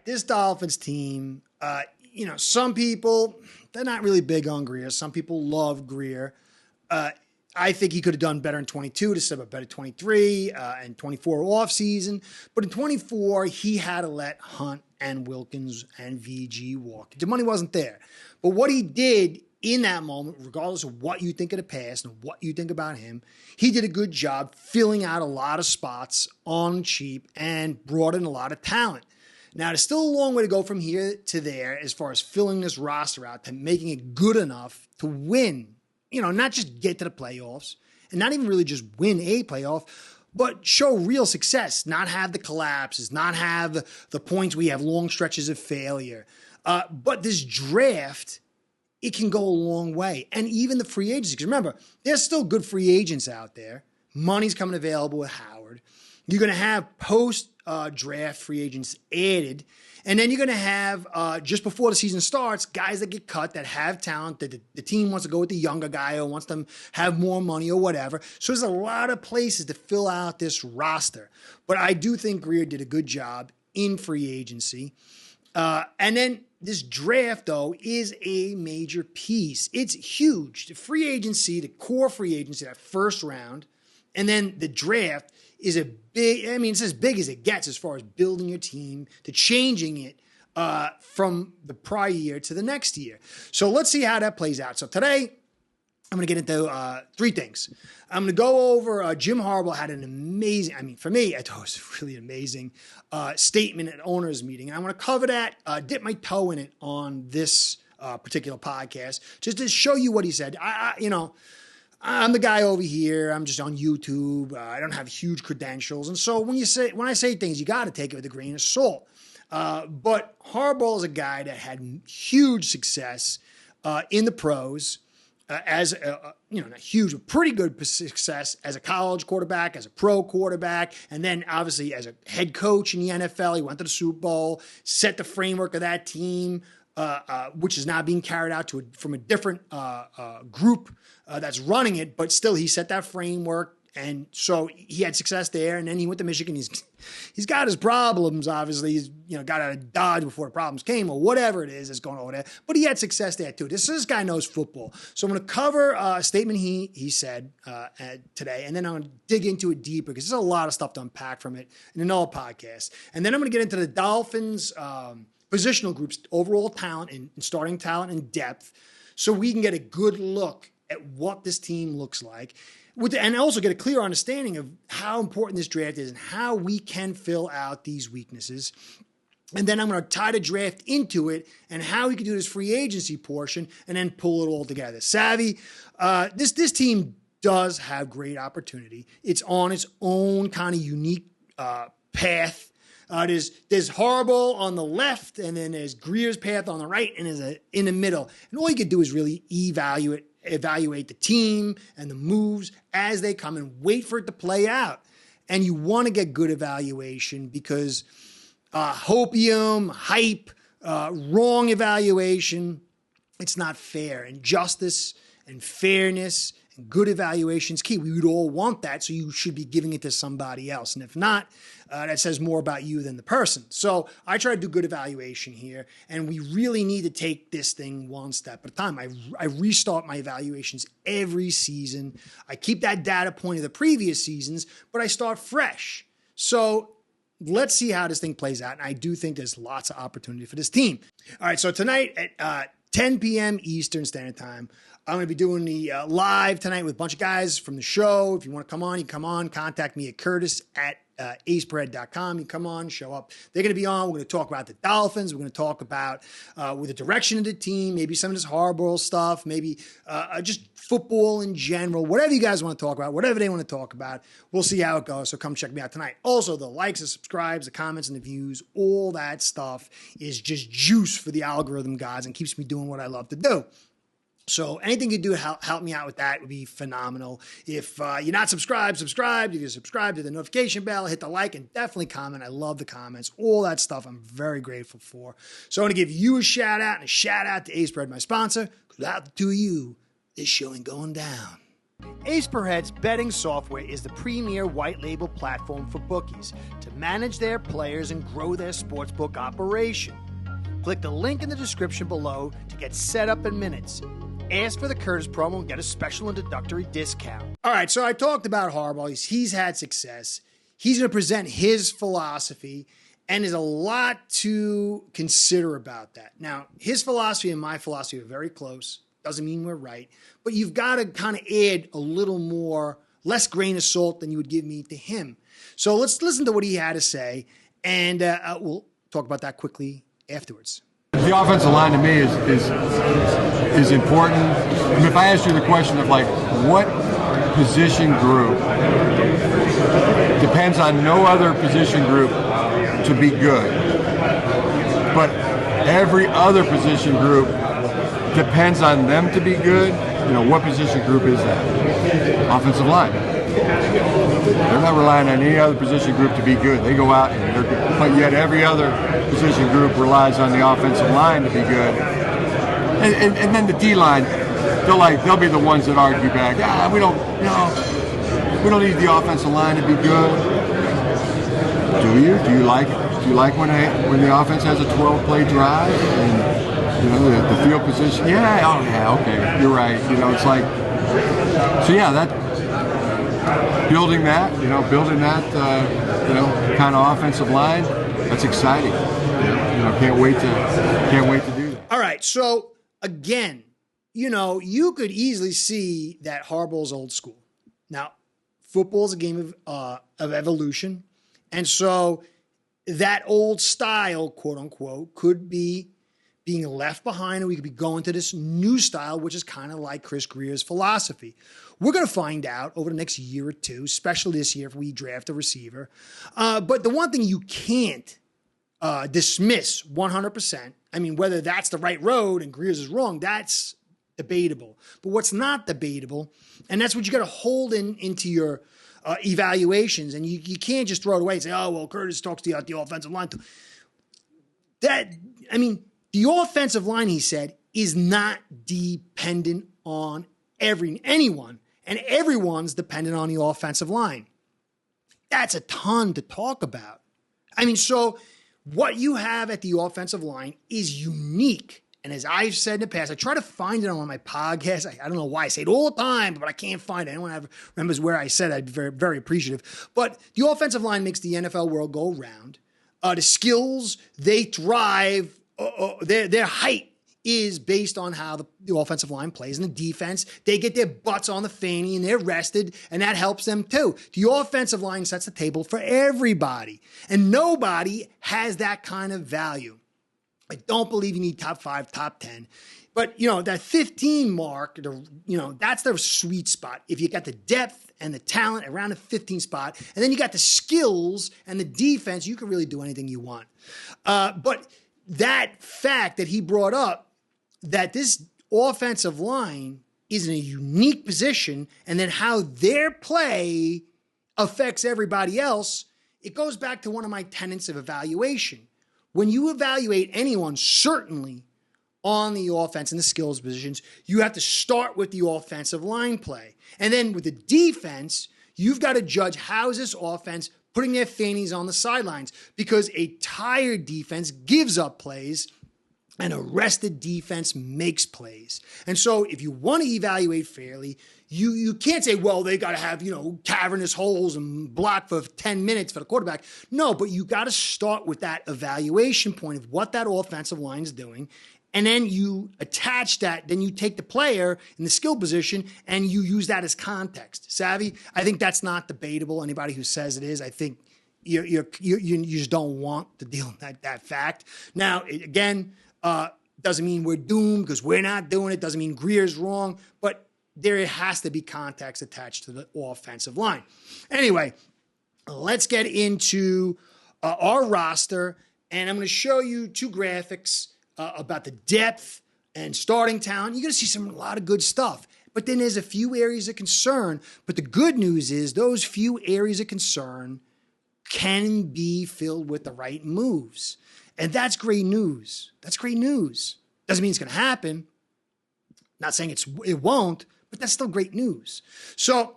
this Dolphins team, some people, they're not really big on Grier. Some people love Grier. I think he could have done better in 22 to set up better 23 and 24 off season. But in 24, he had to let Hunt and Wilkins and VG walk. The money wasn't there. But what he did in that moment, regardless of what you think of the past and what you think about him, he did a good job filling out a lot of spots on cheap and brought in a lot of talent. Now, there's still a long way to go from here to there as far as filling this roster out to making it good enough to win. Not just get to the playoffs and not even really just win a playoff, but show real success, not have the collapses, not have the points where you have long stretches of failure. But this draft, it can go a long way. And even the free agency, because remember, there's still good free agents out there. Money's coming available with Howard. You're going to have post-draft free agents added. And then you're going to have, just before the season starts, guys that get cut that have talent, that the team wants to go with the younger guy or wants them to have more money or whatever. So there's a lot of places to fill out this roster. But I do think Grier did a good job in free agency. And then this draft, though, is a major piece. It's huge. The free agency, the core free agency, that first round, and then the draft is it's as big as it gets as far as building your team to changing it from the prior year to the next year. So let's see how that plays out. So today, I'm going to get into three things. I'm going to go over Jim Harbaugh had an amazing, for me, I thought it was really amazing statement at owners meeting. And I want to cover that, dip my toe in it on this particular podcast, just to show you what he said. I'm the guy over here. I'm just on YouTube. I don't have huge credentials. And so when I say things, you got to take it with a grain of salt. But Harbaugh is a guy that had huge success in the pros as not huge, but pretty good success as a college quarterback, as a pro quarterback, and then obviously as a head coach in the NFL. He went to the Super Bowl, set the framework of that team, which is now being carried out from a different group that's running it, but still he set that framework, and so he had success there. And then he went to Michigan. He's got his problems, obviously. He's got out of Dodge before the problems came, or whatever it is that's going over there. But he had success there too. This guy knows football. So I'm going to cover a statement he said today, and then I'm going to dig into it deeper because there's a lot of stuff to unpack from it in another podcast. And then I'm going to get into the Dolphins' positional groups, overall talent and starting talent and depth, so we can get a good look at what this team looks like, and also get a clear understanding of how important this draft is and how we can fill out these weaknesses. And then I'm going to tie the draft into it and how we can do this free agency portion and then pull it all together. Savvy, this team does have great opportunity. It's on its own kind of unique path. There's Harbaugh on the left, and then there's Grier's path on the right, and there's in the middle. And all you can do is really evaluate the team and the moves as they come and wait for it to play out. And you want to get good evaluation because hype, wrong evaluation, it's not fair. And justice and fairness and good evaluation is key. We would all want that, so you should be giving it to somebody else. And if not, that says more about you than the person. So I try to do good evaluation here, and we really need to take this thing one step at a time. I restart my evaluations every season. I keep that data point of the previous seasons, but I start fresh. So let's see how this thing plays out, and I do think there's lots of opportunity for this team. All right, so tonight at 10 p.m. Eastern Standard Time, I'm going to be doing the live tonight with a bunch of guys from the show. If you want to come on, you can come on. Contact me at Curtis at aceperhead.com. You come on, show up. They're going to be on. We're going to talk about the Dolphins. We're going to talk about with the direction of the team, maybe some of this Harbaugh stuff, maybe just football in general, whatever you guys want to talk about, whatever they want to talk about. We'll see how it goes. So come check me out tonight. Also, the likes, the subscribes, the comments, and the views, all that stuff is just juice for the algorithm gods and keeps me doing what I love to do. So anything you do to help me out with that would be phenomenal. If you're not subscribed. You can subscribe to the notification bell, hit the like, and definitely comment. I love the comments. All that stuff I'm very grateful for. So I want to give you a shout out and a shout out to Ace Bread, my sponsor. Because without the two of you, this show ain't going down. Ace Per Head's betting software is the premier white label platform for bookies to manage their players and grow their sportsbook operation. Click the link in the description below to get set up in minutes. Ask for the Curtis promo and get a special introductory discount. All right, so I talked about Harbaugh. He's had success. He's going to present his philosophy, and there's a lot to consider about that. Now, his philosophy and my philosophy are very close. Doesn't mean we're right, but you've got to kind of add a little more, less grain of salt than you would give me to him. So let's listen to what he had to say, and we'll talk about that quickly afterwards. The offensive line to me is important. I mean, if I asked you the question of like what position group depends on no other position group to be good, but every other position group depends on them to be good, what position group is that? Offensive line. They're not relying on any other position group to be good. They go out and they're good. But yet every other position group relies on the offensive line to be good. And then the D-line, they'll be the ones that argue back. We don't need the offensive line to be good. Do you? Do you like when the offense has a 12-play drive and the field position? Yeah, okay, you're right. It's like, so yeah, that building that kind of offensive line, that's exciting. Can't wait to do that. All right, so again, you could easily see that Harbaugh's old school. Now, football is a game of evolution, and so that old style, quote unquote, could be being left behind, and we could be going to this new style, which is kind of like Chris Grier's philosophy. We're going to find out over the next year or two, especially this year if we draft a receiver. But the one thing you can't dismiss 100%, I mean, whether that's the right road and Grier's is wrong, that's debatable. But what's not debatable, and that's what you got to hold into your evaluations, and you can't just throw it away and say, oh, well, Curtis talks to you about the offensive line. The offensive line, he said, is not dependent on anyone, and everyone's dependent on the offensive line. That's a ton to talk about. So what you have at the offensive line is unique. And as I've said in the past, I try to find it on one of my podcasts. I don't know why I say it all the time, but I can't find it. Anyone remembers where I said it, I'd be very, very appreciative. But the offensive line makes the NFL world go round. The skills, they thrive. Their height is based on how the offensive line plays, and the defense, they get their butts on the fanny and they're rested, and that helps them too. The offensive line sets the table for everybody, and nobody has that kind of value. I don't believe you need top 5, top 10, but that 15 mark, that's the sweet spot. If you got the depth and the talent around the 15 spot, and then you got the skills and the defense, you can really do anything you want. But that fact that he brought up, that this offensive line is in a unique position, and then how their play affects everybody else, it goes back to one of my tenets of evaluation. When you evaluate anyone, certainly on the offense and the skills positions, you have to start with the offensive line play. And then with the defense, you've got to judge how is this offense putting their fannies on the sidelines, because a tired defense gives up plays and a rested defense makes plays. And so if you want to evaluate fairly, you can't say, well, they got to have, cavernous holes and block for 10 minutes for the quarterback. No, but you got to start with that evaluation point of what that offensive line is doing. And then you attach that, then you take the player in the skill position and you use that as context. Savvy? I think that's not debatable. Anybody who says it is, I think you just don't want to deal with that fact. Now, again, doesn't mean we're doomed because we're not doing it. Doesn't mean Grier's wrong, but there has to be context attached to the offensive line. Anyway, let's get into our roster, and I'm going to show you 2 graphics about the depth and starting talent. You're going to see a lot of good stuff. But then there's a few areas of concern. But the good news is those few areas of concern can be filled with the right moves. And that's great news. That's great news. Doesn't mean it's going to happen. Not saying it won't, but that's still great news. So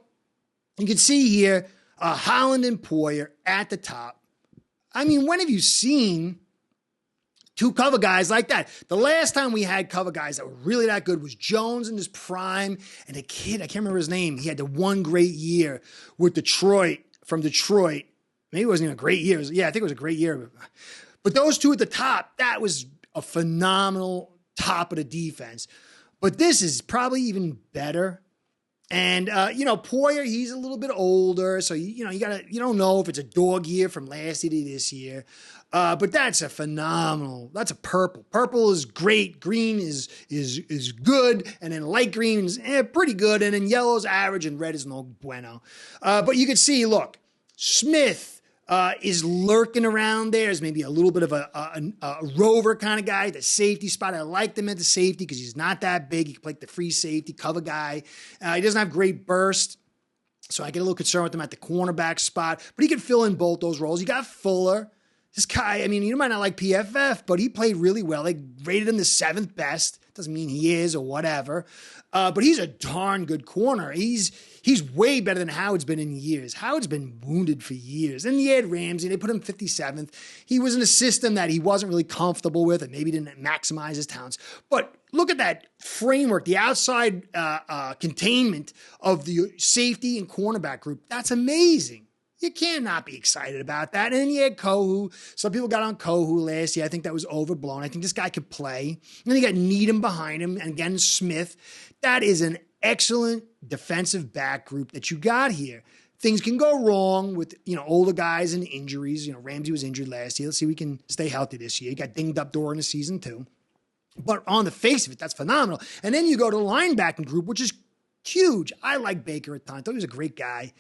you can see here, Holland and Poyer at the top. I mean, when have you seen two cover guys like that? The last time we had cover guys that were really that good was Jones in his prime, and a kid, I can't remember his name. He had the one great year with Detroit, from Detroit. Maybe it wasn't even a great year. I think it was a great year. But those two at the top, that was a phenomenal top of the defense. But this is probably even better. And, Poyer, he's a little bit older. So, you don't know if it's a dog year from last year to this year. But that's a phenomenal, that's a purple. Purple is great. Green is good. And then light green is pretty good. And then yellow is average and red is no bueno. But you can see, look, Smith is lurking around there as maybe a little bit of a rover kind of guy, the safety spot. I liked him at the safety because he's not that big. He can play the free safety, cover guy. He doesn't have great burst, so I get a little concerned with him at the cornerback spot, but he can fill in both those roles. You got Fuller. This guy, I mean, you might not like PFF, but he played really well. They rated him the 7th best. Doesn't mean he is or whatever. But he's a darn good corner. He's way better than Howard's been in years. Howard's been wounded for years. And he had Ramsey. They put him 57th. He was in a system that he wasn't really comfortable with and maybe didn't maximize his talents. But look at that framework, the outside containment of the safety and cornerback group. That's amazing. You cannot be excited about that. And then you had Kohu. Some people got on Kohu last year. I think that was overblown. I think this guy could play. And then you got Needham behind him. And again, Smith. That is an excellent defensive back group that you got here. Things can go wrong with, older guys and injuries. Ramsey was injured last year. Let's see if we can stay healthy this year. He got dinged up during the season too. But on the face of it, that's phenomenal. And then you go to the linebacking group, which is huge. I like Baker at times. I thought he was a great guy.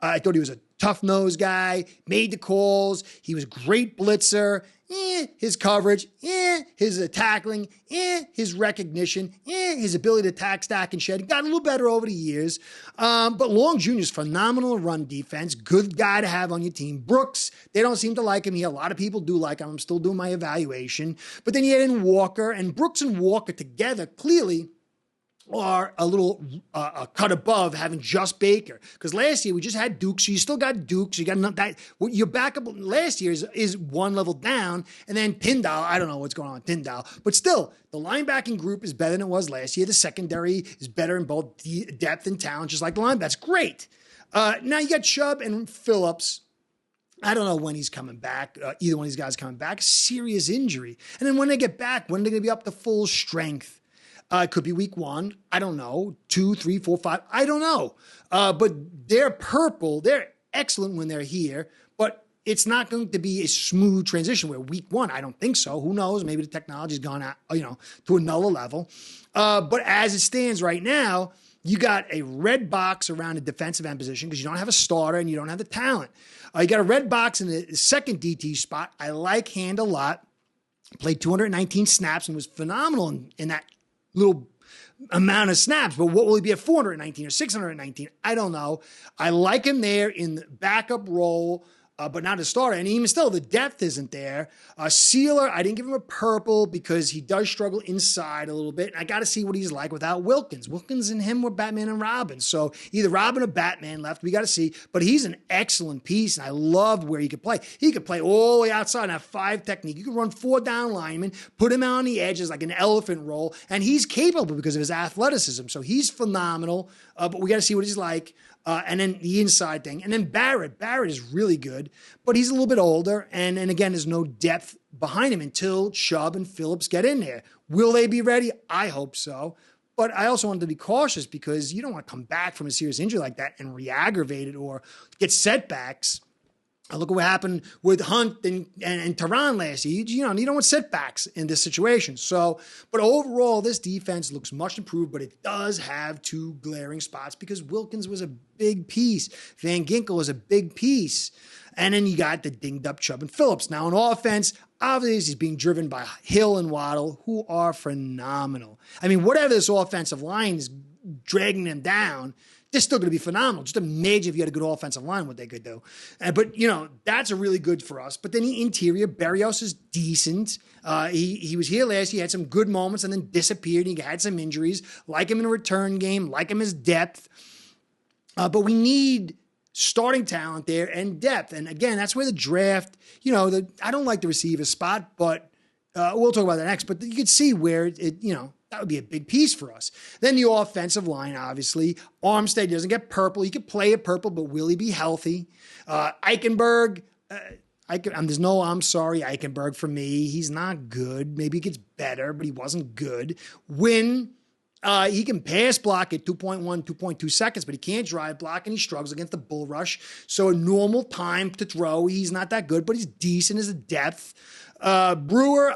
I thought he was a tough-nosed guy, made the calls. He was a great blitzer. His coverage, his tackling, his recognition, his ability to tack, stack, and shed. He got a little better over the years. But Long Jr. is phenomenal run defense. Good guy to have on your team. Brooks, they don't seem to like him here. A lot of people do like him. I'm still doing my evaluation. But then you had in Walker, and Brooks and Walker together clearly are a little cut above having just Baker. Because last year we just had Duke, so you still got Duke, so you got enough that. Your backup last year is one level down, and then Tyndall, I don't know what's going on with Tyndall, but still, the linebacking group is better than it was last year. The secondary is better in both depth and talent, just like the line. That's great. Now you got Chubb and Phillips. I don't know when he's coming back. Either one of these guys coming back. Serious injury. And then when they get back, when are they going to be up to full strength? It could be week 1. I don't know. 2, 3, 4, 5. I don't know. But they're purple. They're excellent when they're here. But it's not going to be a smooth transition where week 1, I don't think so. Who knows? Maybe the technology's gone out, to another level. But as it stands right now, you got a red box around the defensive end position because you don't have a starter and you don't have the talent. You got a red box in the second DT spot. I like Hand a lot. Played 219 snaps and was phenomenal in that little amount of snaps, but what will he be at 419 or 619? I don't know. I like him there in the backup role, but not a starter. And even still, the depth isn't there. Sealer, I didn't give him a purple because he does struggle inside a little bit. And I got to see what he's like without Wilkins. Wilkins and him were Batman and Robin. So either Robin or Batman left. We got to see. But he's an excellent piece, and I love where he could play. He could play all the way outside and have 5 technique. You could run 4 down linemen, put him out on the edges like an elephant roll, and he's capable because of his athleticism. So he's phenomenal, but we got to see what he's like. And then the inside thing. And then Barrett. Barrett is really good, but he's a little bit older. And again, there's no depth behind him until Chubb and Phillips get in there. Will they be ready? I hope so. But I also wanted to be cautious because you don't want to come back from a serious injury like that and re-aggravate it or get setbacks. Look at what happened with Hunt and Tehran last year. You don't want setbacks in this situation. So, but overall, this defense looks much improved, but it does have 2 glaring spots because Wilkins was a big piece. Van Ginkel was a big piece. And then you got the dinged up Chubb and Phillips. Now, on offense, obviously he's being driven by Hill and Waddle, who are phenomenal. I mean, whatever this offensive line is dragging them down, they're still going to be phenomenal. Just imagine if you had a good offensive line, what they could do. But, that's a really good for us. But then the interior, Berrios is decent. He was here last year, had some good moments and then disappeared. He had some injuries. Like him in a return game, like him as depth. But we need starting talent there and depth. And again, that's where the draft, I don't like the receiver spot, but we'll talk about that next. But you could see where that would be a big piece for us. Then the offensive line, obviously. Armstead doesn't get purple. He could play at purple, but will he be healthy? Eichenberg, there's no I'm sorry, Eichenberg for me. He's not good. Maybe he gets better, but he wasn't good. Win. He can pass block at 2.1, 2.2 seconds, but he can't drive block, and he struggles against the bull rush. So a normal time to throw, he's not that good, but he's decent as a depth. Brewer,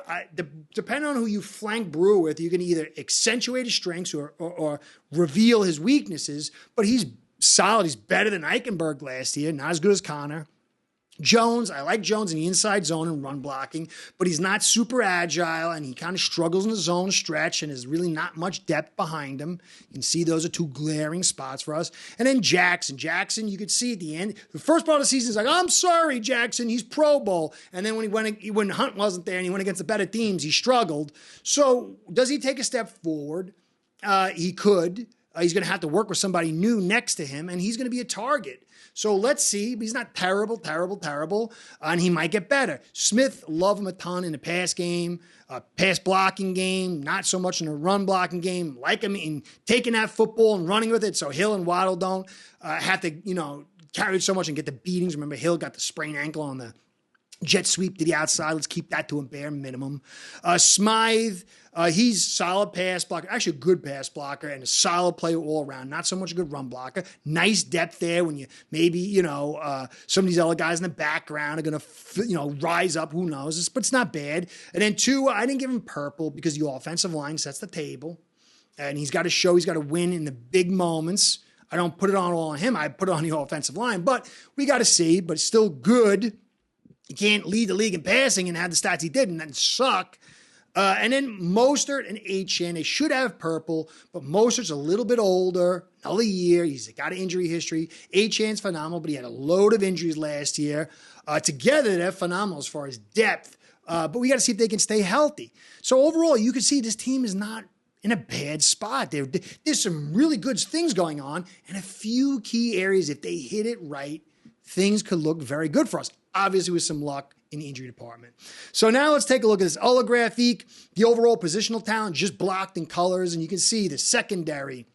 depending on who you flank Brewer with, you can either accentuate his strengths or reveal his weaknesses, but he's solid. He's better than Eichenberg last year, not as good as Connor. Jones, I like Jones in the inside zone and run blocking, but he's not super agile, and he kind of struggles in the zone stretch, and there's really not much depth behind him. You can see those are two glaring spots for us. And then Jackson, you could see at the end, the first part of the season is like, I'm sorry, Jackson, he's Pro Bowl. And then when Hunt wasn't there and he went against the better teams, he struggled. So does he take a step forward? He could. He's going to have to work with somebody new next to him, and he's going to be a target. So let's see. He's not terrible, and he might get better. Smith, love him a ton in the pass game, pass blocking game, not so much in the run blocking game. Like him in taking that football and running with it, so Hill and Waddle don't have to, carry it so much and get the beatings. Remember, Hill got the sprained ankle on the jet sweep to the outside. Let's keep that to a bare minimum. Smythe, he's solid pass blocker, actually a good pass blocker and a solid player all around. Not so much a good run blocker. Nice depth there when you maybe, some of these other guys in the background are going to, rise up. Who knows? But it's not bad. And then two, I didn't give him purple because the offensive line sets the table. And he's got to show he's got to win in the big moments. I don't put it all on him. I put it on the offensive line. But we got to see. But it's still good. You can't lead the league in passing and have the stats he did and then suck. And then Mostert and Achane, they should have purple, but Mostert's a little bit older, another year. He's got an injury history. Achane's phenomenal, but he had a load of injuries last year. Together, they're phenomenal as far as depth, but we got to see if they can stay healthy. So overall, you can see this team is not in a bad spot. There's some really good things going on, and a few key areas, if they hit it right, things could look very good for us. Obviously, with some luck in the injury department. So now let's take a look at this Ola graphique. The overall positional talent just blocked in colors, and you can see the secondary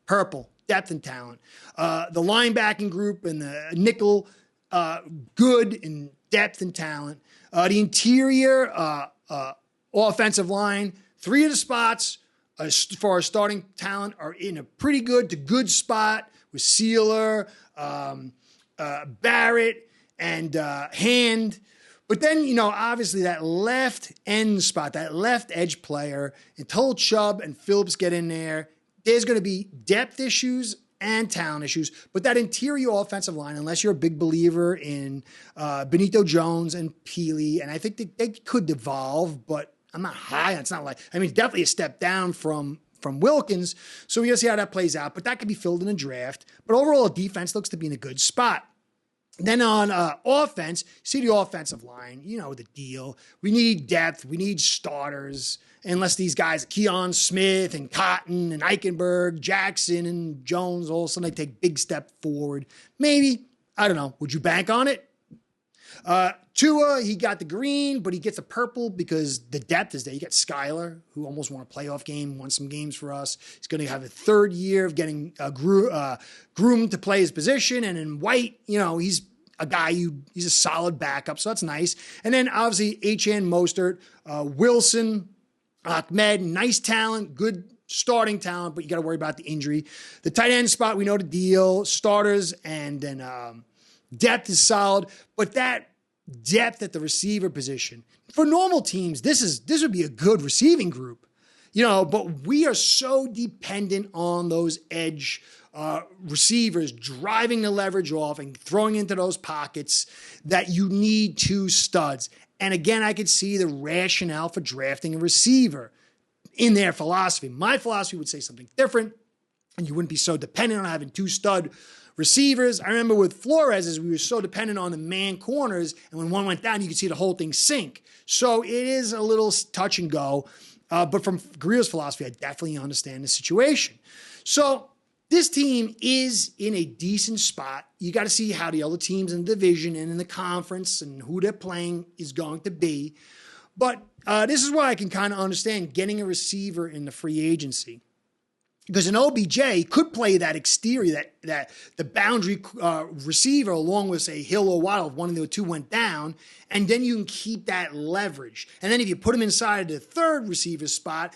purple, depth and talent. The linebacking group and the nickel, good in depth and talent. The interior offensive line, three of the spots as far as starting talent are in a pretty good to good spot with Sealer, Barrett, and Hand. But then, obviously that left end spot, that left edge player, until Chubb and Phillips get in there, there's going to be depth issues and talent issues. But that interior offensive line, unless you're a big believer in Benito Jones and Peely, and I think they could evolve, but I'm not high. It's not like, definitely a step down from Wilkins. So we got to see how that plays out. But that could be filled in a draft. But overall, defense looks to be in a good spot. Then on offense, see the offensive line, the deal. We need depth. We need starters. Unless these guys, Keon Smith and Cotton and Eichenberg, Jackson and Jones, all of a sudden they take big step forward. Maybe. I don't know. Would you bank on it? Tua, he got the green, but he gets the purple because the depth is there. You got Skyler, who almost won a playoff game, won some games for us. He's going to have a third year of getting groomed to play his position. And in White, he's a guy, he's a solid backup, so that's nice. And then obviously Achane, Mostert, Wilson, Ahmed, nice talent, good starting talent, but you got to worry about the injury. The tight end spot, we know the deal, starters, and then depth is solid, but that depth at the receiver position, for normal teams, this would be a good receiving group, but we are so dependent on those edge receivers driving the leverage off and throwing into those pockets that you need two studs. And again, I could see the rationale for drafting a receiver in their philosophy. My philosophy would say something different. and you wouldn't be so dependent on having 2 stud receivers. I remember with Flores, as we were so dependent on the man corners, and when one went down, you could see the whole thing sink. So it is a little touch and go. But from Grier's philosophy, I definitely understand the situation. So this team is in a decent spot. You got to see how the other teams in the division and in the conference and who they're playing is going to be. But this is why I can kind of understand getting a receiver in the free agency. Because an OBJ could play that exterior, that the boundary receiver, along with, say, Hill or Waddle, if one of the 2 went down, and then you can keep that leverage. And then if you put him inside the third receiver spot,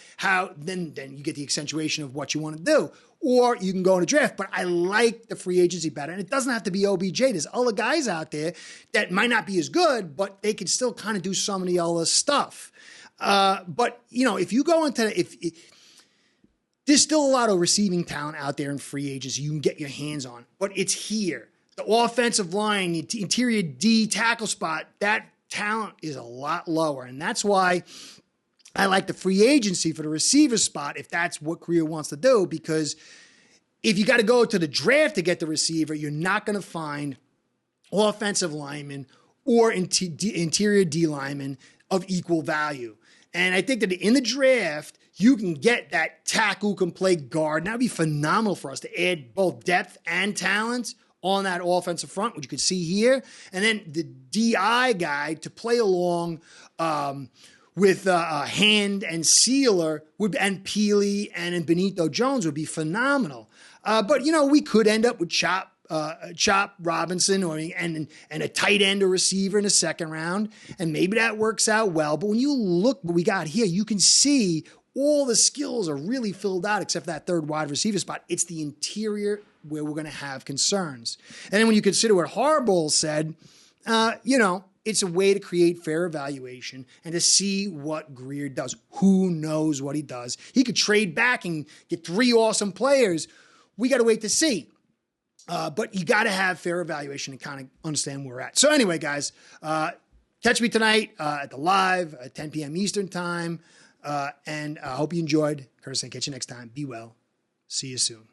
then you get the accentuation of what you want to do. Or you can go in a draft. But I like the free agency better. And it doesn't have to be OBJ. There's other guys out there that might not be as good, but they can still kind of do some of the other stuff. But, if you go into there's still a lot of receiving talent out there in free agency you can get your hands on, but it's here. The offensive line, the interior D tackle spot, that talent is a lot lower. And that's why I like the free agency for the receiver spot if that's what Grier wants to do, because if you got to go to the draft to get the receiver, you're not going to find offensive linemen or interior D linemen of equal value. And I think that in the draft, you can get that tackle who can play guard. And that would be phenomenal for us to add both depth and talent on that offensive front, which you can see here. And then the DI guy to play along with Hand and Sealer and Peely and Benito Jones would be phenomenal. But, we could end up with Chop Robinson and a tight end or receiver in the second round. And maybe that works out well. But when you look what we got here, you can see all the skills are really filled out except for that third wide receiver spot. It's the interior where we're going to have concerns. And then when you consider what Harbaugh said, it's a way to create fair evaluation and to see what Grier does. Who knows what he does? He could trade back and get 3 awesome players. We got to wait to see. But you got to have fair evaluation and kind of understand where we're at. So anyway, guys, catch me tonight at the live at 10 p.m. Eastern time. And I hope you enjoyed. Curtis, and catch you next time. Be well. See you soon.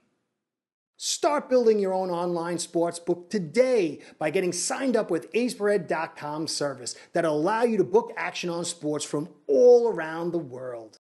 Start building your own online sports book today by getting signed up with acebread.com service that'll allow you to book action on sports from all around the world.